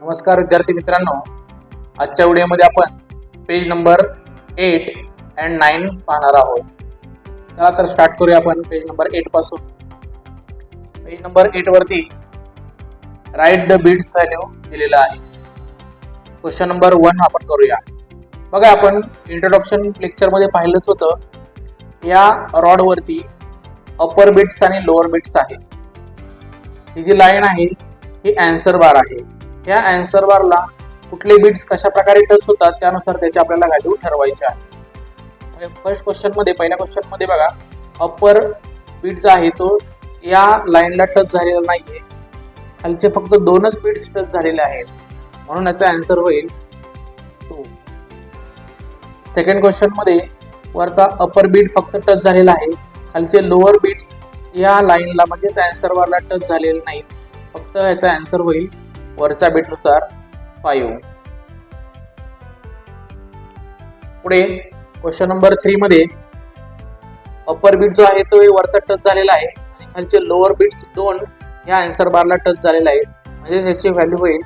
नमस्कार विद्यार्थी मित्रांनो, आजच्या व्हिडिओमध्ये आपण पेज नंबर 8 and 9 पाहणार आहोत. चला तर स्टार्ट करूया आपण पेज नंबर 8 पासून. पेज नंबर 8 वरती राईट द बिट्स व्हॅल्यू दिलेला आहे. क्वेश्चन नंबर 1 आपण करूया. बघा, आपण इंट्रोडक्शन लेक्चर मध्ये पाहिलंच होतं, या रॉड वरती अपर बिट्स आणि लोअर बिट्स आहे. ही जी लाईन आहे ही आन्सर बार आहे. या आन्सर बारला कुठले बिट्स कशा प्रकारे टच होतात त्यानुसार त्याची आपल्याला व्हॅल्यू ठरवायची आहे. फर्स्ट क्वेश्चन मध्ये, पहिल्या क्वेश्चन मध्ये बघा, अपर बिट्स आहे तो या लाईनला टच झालेला नाहीये. खालचे फक्त 2च बिट्स टच झालेले आहेत, म्हणून याचा आन्सर होईल 2. सेकंड क्वेश्चन मध्ये वरचा अपर बीट फक्त टच झालेला आहे, खालचे लोअर बिट्स या लाईनला म्हणजेच आन्सर बारला टच झालेले नाहीत. फक्त याचा आन्सर होईल वरच्या बीट नुसार 5. पुढे क्वेश्चन नंबर 3 मध्ये अपर बीट जो आहे तो वरचा टच झालेला आहे आणि खालचे लोअर बिट्स 2 या आन्सर बारला टच झालेला आहे, म्हणजे त्याची व्हॅल्यू होईल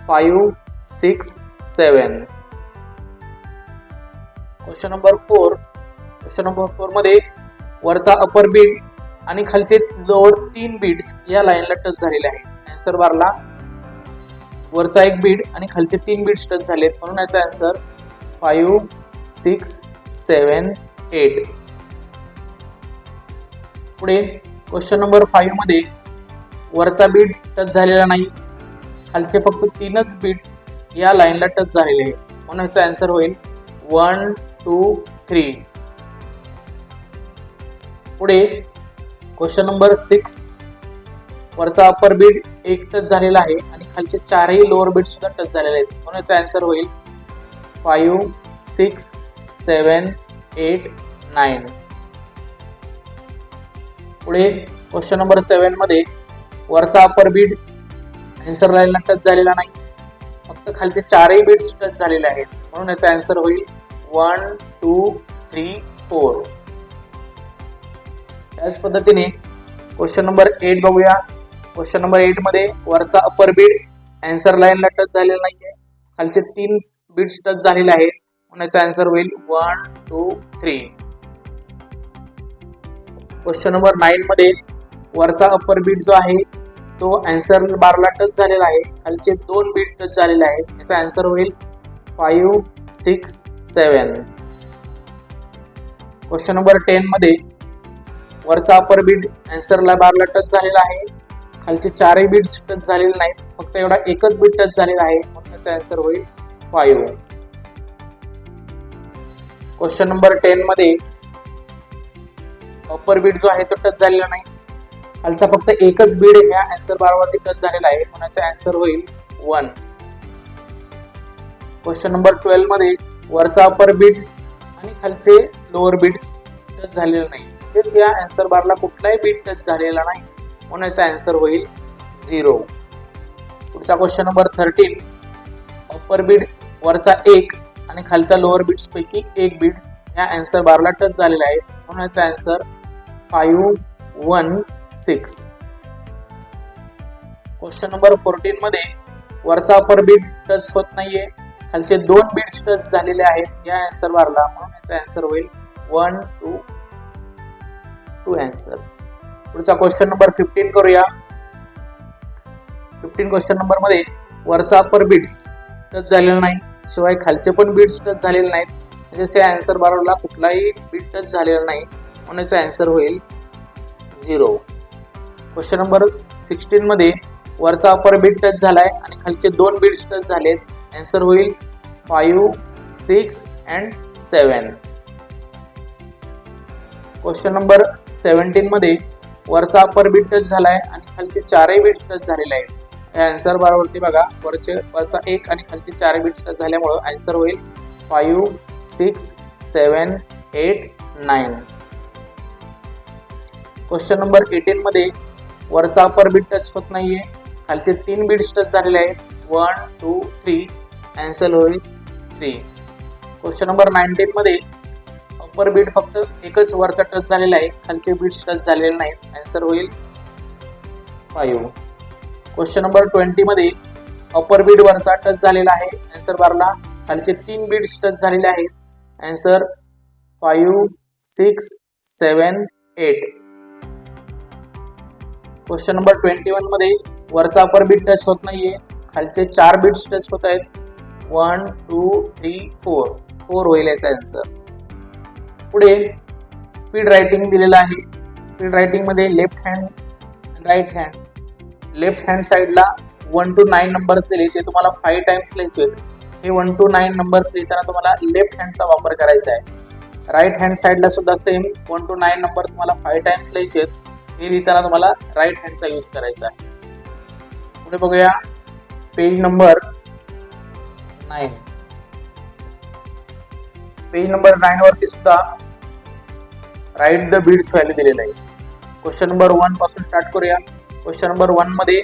5, 6, 7. Question number 4. क्वेश्चन नंबर 4 मध्ये वरचा अपर बीट आणि खालचे लोअर 3 बिट्स या लाईनला टच झालेले आहेत. आन्सर बारला वरचा 1 बीट आणि खालचे 3 बिट्स टच झालेत, म्हणून याचा आन्सर 5, 6, 7, 8. पुढे क्वेश्चन नंबर 5 मध्ये वरचा बीट टच झालेला नाही, खालचे फक्त 3च बिट्स या लाईनला टच झालेले आहेत, म्हणून याचा आन्सर होईल 1, 2, 3. पुढे क्वेश्चन नंबर 6. वरचा अपर बीट 1 टच झालेला आहे आणि खालचे 4ही लोअर बीट सुद्धा टच झालेले आहेत, म्हणून याचा आन्सर होईल 5, 6, 7, 8, 9. पुढे क्वेश्चन नंबर 7 मध्ये वरचा अपर बीट आन्सर लाईनला टच झालेला नाही, फक्त खालचे 4ही बिट्स टच झालेले आहेत, म्हणून याचा आन्सर होईल 1, 2, 3, 4. त्याच पद्धतीने क्वेश्चन नंबर 8 बघूया. क्वेश्चन नंबर 8 मध्ये वरचा अपर बीट आन्सर लाईनला टच झालेला नाहीये, खालचे 3 बिट्स टच झालेले आहेत, म्हणून याचा आन्सर होईल 1, 2, 3. क्वेश्चन नंबर 9 मध्ये वरचा अपर बीट जो आहे तो आन्सर बारला टच झालेला आहे, खालचे 2 बिट टच झालेले आहेत, याचा आन्सर होईल 5, 6, 7. क्वेश्चन नंबर 10 मध्ये वरचा अपर बीट आन्सरला बारला टच झालेला आहे, खालचे 4ही बिट्स टच झालेले नाहीत, फक्त एवढा एकच बीट टच झालेला आहे, म्हणून त्याचा आन्सर होईल 5. क्वेश्चन नंबर 10 मध्ये अपर बीट जो आहे तो टच झालेला नाही, खालचा फक्त एकच बीट ह्या आन्सर बारवरती टच झालेला आहे, म्हणून त्याचा आन्सर होईल 1. क्वेश्चन नंबर 12 मध्ये वरचा अपर बीट आणि खालचे लोअर बिट्स टच झालेले नाही, म्हणजेच या आन्सर बारला कुठलाही बीट टच झालेला नाही, म्हणून याचा आन्सर होईल 0. पुढचा क्वेश्चन नंबर 13. अपर बीट वरचा 1 आणि खालच्या लोअर बिट्स पैकी 1 बीट या आन्सर बारला टच झालेला आहे, म्हणून याचा आन्सर 5, 1, 6. क्वेश्चन नंबर 14 मध्ये वरचा अपर बीट टच होत नाहीये, खालचे 2 बिट्स टच झालेले आहेत या आन्सर बारला, म्हणून याचा आन्सर होईल 1, 2 आन्सर. पुढचा क्वेश्चन नंबर 15 करूया. 15 क्वेश्चन नंबर मध्ये वरचा अपर बिट्स टच झालेला नाही, शिवाय खालचे पण बिट्स टच झालेले नाहीत, म्हणजे आन्सर बारला कुठलाही बीट टच झालेला नाही, म्हणून याचा आन्सर होईल 0. क्वेश्चन नंबर 16 मध्ये वरचा अपर बीट टच झालाय आणि खालचे 2 बिट्स टच झालेत, आन्सर होईल 5, 6 and 7. क्वेश्चन नंबर 17 मध्ये वरचा अपर बीट टच झालाय आणि खालचे 4ही बिट्स टच झालेले आहेत. या आन्सर बारवरती बघा, वरचा 1 आणि खालचे 4 बिट्स टच झाल्यामुळे आन्सर होईल 5, 6, 7, 8, 9. क्वेश्चन नंबर 18 मध्ये वरचा अपर बीट टच होत नाहीये, खालचे 3 बिट्स टच झालेले आहेत, 1, 2, 3, आन्सर होईल 3. क्वेश्चन नंबर 19 मध्ये अपर बीट फक्त एकच वरचा टच झालेला आहे, खालचे बिट्स टच झालेले नाहीत, आन्सर होईल 5. क्वेश्चन नंबर 20 मध्ये अपर बीड वरचा टच झालेला आहे आन्सर बारला, खालचे 3 बीट्स टच झालेले आहेत आन्सर 5, 6, 7, 8. क्वेश्चन नंबर 21 मध्ये वरचा अपर बीट टच होत नाहीये, खालचे 4 बीट्स टच होत आहेत 1, 2, 3, 4 होईल याचा आन्सर. पुढे स्पीड रायटिंग दिलेला आहे. स्पीड रायटिंग मध्ये left hand right hand. Left hand साइडला 1 to 9 नंबर्स दिले, ते तुम्हाला 5 टाइम्स लिहायचे आहेत. हे 1 to 9 नंबर्स लिहिताना तुम्हाला लेफ्ट हँडचा वापर करायचा आहे. राईट हँड साइडला सुद्धा सेम 1 to 9 नंबर तुम्हाला 5 टाइम्स लिहायचे आहेत. हे लिहिताना तुम्हाला राईट हँडचा यूज करायचा आहे. पुढे बघूया पेज नंबर 9. पेज नंबर 9 वरती सुद्धा राईट द बीट्स व्हॅल्यू दिलेलं आहे. क्वेश्चन नंबर 1 पासून स्टार्ट करूया. क्वेश्चन नंबर 1 मध्ये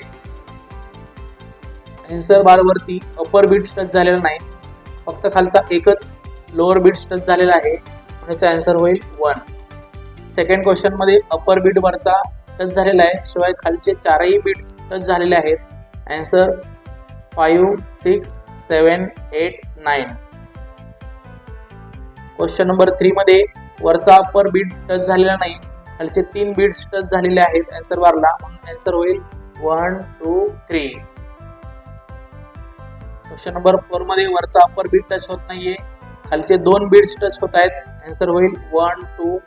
आन्सर बार वरती अपर बीट्स टच झालेला नाही, फक्त खालचा एकच लोअर बीट्स टच झालेला आहे, याचा आन्सर होईल 1. सेकंड क्वेश्चन मध्ये अपर बीट वरचा टच झालेला आहे, शिवाय खालचे 4ही बीट्स टच झालेले आहेत. आन्सर 5, 6, 7, 8, 9. क्वेश्चन नंबर 3 मध्ये वरचा अपर बीट टच झालेला नाही, खालचे 3 बीट्स टच झालेले आहेत आन्सर बारला, म्हणून आन्सर होईल 1, 2, 3. क्वेश्चन नंबर 4 मध्ये वरचा अपर बीट टच होत नाहीये, खालचे 2 बीट्स टच होत आहेत, आन्सर होईल 1, 2.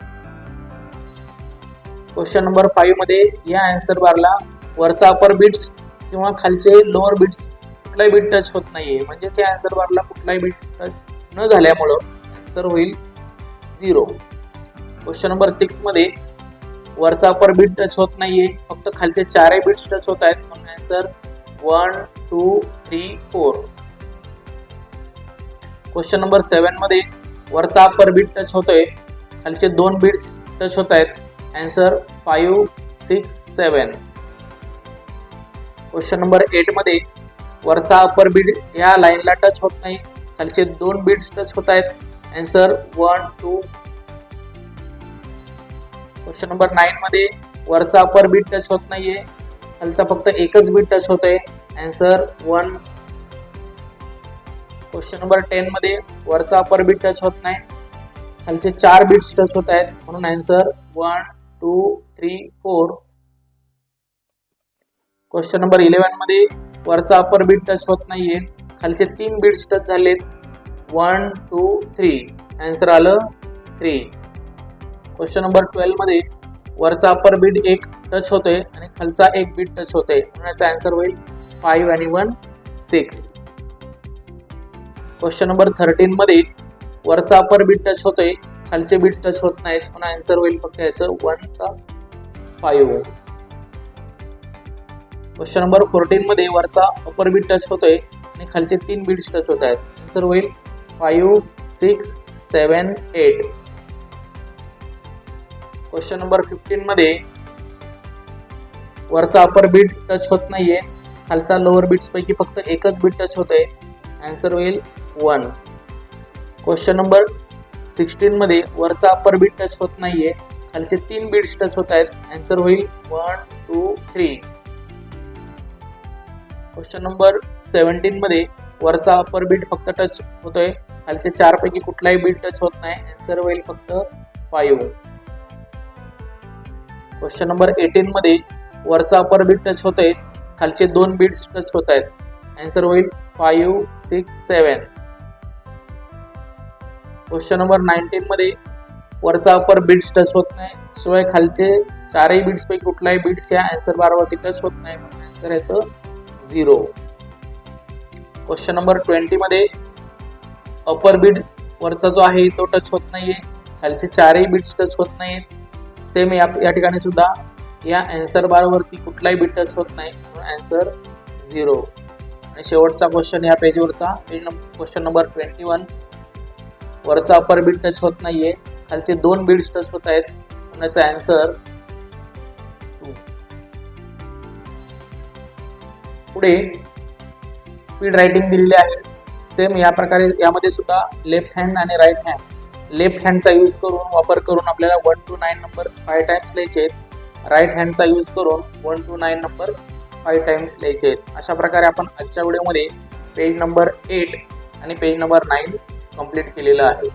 क्वेश्चन नंबर 5 मध्ये या आन्सर बारला वरचा अपर बीट्स किंवा खालचे लोअर बीट्स कुठलाही बीट टच होत नाहीये, म्हणजेच या आन्सर बारला कुठलाही बीट टच न झाल्यामुळं आन्सर होईल 0. क्वेश्चन नंबर 6 मध्ये वरचा अपर बीट टच होत नाहीये, फक्त खालचे 4ही बीट्स टच होत आहेत, म्हणून आन्सर 1, 2, 3, 4. क्वेश्चन नंबर 7 मध्ये वरचा अपर बीट टच होतोय, खालचे 2 बीट्स टच होत आहेत, आन्सर 5, 6, 7. क्वेश्चन नंबर 8 मध्ये वरचा अपर बीट या लाईनला टच होत नाही, खालचे 2 बीट्स टच होत आहेत, आन्सर 1, 2. क्वेश्चन नंबर 9 मध्ये वरचा अपर बीट टच होत नाहीये, खालचा फक्त एकच बीट टच होतोय, आन्सर 1. क्वेश्चन नंबर 10 मध्ये वरचा अपर बीट टच होत नाही, खालचे 4 बीट्स टच होत आहेत, म्हणून आन्सर 1, 2, 3, 4. क्वेश्चन नंबर 11 मध्ये वरचा अपर बीट टच होत नाहीये, खालचे 3 बीट्स टच झालेत, 1, 2, 3, आन्सर आलं 3. क्वेश्चन नंबर 12 मध्ये वरचा अपर बीट एक टच होतोय आणि खालचा एक बीट टच होतोय, म्हणून याचा आन्सर होईल 5 आणि 1, 6. क्वेश्चन नंबर 13 मध्ये वरचा अपर बीट टच होतोय, खालचे बीट्स टच होत नाहीत, म्हणून आन्सर होईल फक्त याचं 1चा 5. क्वेश्चन नंबर 14 मध्ये वरचा अपर बीट टच होतोय आणि खालचे 3 बीट्स टच होत आहेत, आन्सर होईल 5, 6, 7, 8. क्वेश्चन नंबर 15 मध्ये वरचा अपर बीट टच होत नाहीये, खालचा लोअर बीट्स पैकी फक्त एकच बीट टच होतोय, आन्सर होईल 1. क्वेश्चन नंबर 16 मध्ये वरचा अपर बीट टच होत नाहीये, खालचे 3 बीट्स टच होत आहेत, आन्सर होईल 1, 2, 3. क्वेश्चन नंबर 17 मध्ये वरचा अपर बीट फक्त टच होतोय, खालचे 4 पैकी कुठलाही बीट टच होत नाही, आन्सर होईल फक्त 5. क्वेश्चन नंबर 18 मध्ये वरचा अपर बीट टच होतोय, खालचे 2 बीट्स टच होत आहेत, आन्सर होईल 5, 6, 7. क्वेश्चन नंबर 19 मध्ये वरचा अपर बीट्स टच होत नाही, शिवाय खालचे 4ही बीट्स पैकी कुठलाही बीट्स या आन्सर बारवरती टच होत नाही, म्हणून आन्सर याचं 0. क्वेश्चन नंबर 20 मध्ये अपर बीट वरचा जो आहे तो टच होत नाहीये, खालचे 4ही बीट्स टच होत नाहीत. सेम या ठिकाणी सुद्धा या आन्सर बारवरती कुठलाही बीट टच होत नाही, म्हणून आन्सर 0. आणि शेवटचा क्वेश्चन या पेजवरचा क्वेश्चन नंबर 21 वरचा अपर बीट टच होत नाहीये, खालचे 2 बीट्स टच होत आहेत, म्हणून याचा आन्सर 2. पुढे स्पीड रायटिंग दिलेली आहे. सेम या प्रकारे यामध्ये सुद्धा लेफ्ट हँड आणि राईट हँड. लेफ्ट हँडचा यूज करून वापर करून आपल्याला 1 to 9 नंबर्स 5 टाइम्स लिहायचे आहेत. राईट हँडचा यूज करून 1 to 9 नंबर्स 5 टाइम्स लिहायचे आहेत. अशा प्रकारे आपण आजच्या व्हिडिओमध्ये पेज नंबर 8 आणि पेज नंबर 9 कंप्लीट केलेलं आहे.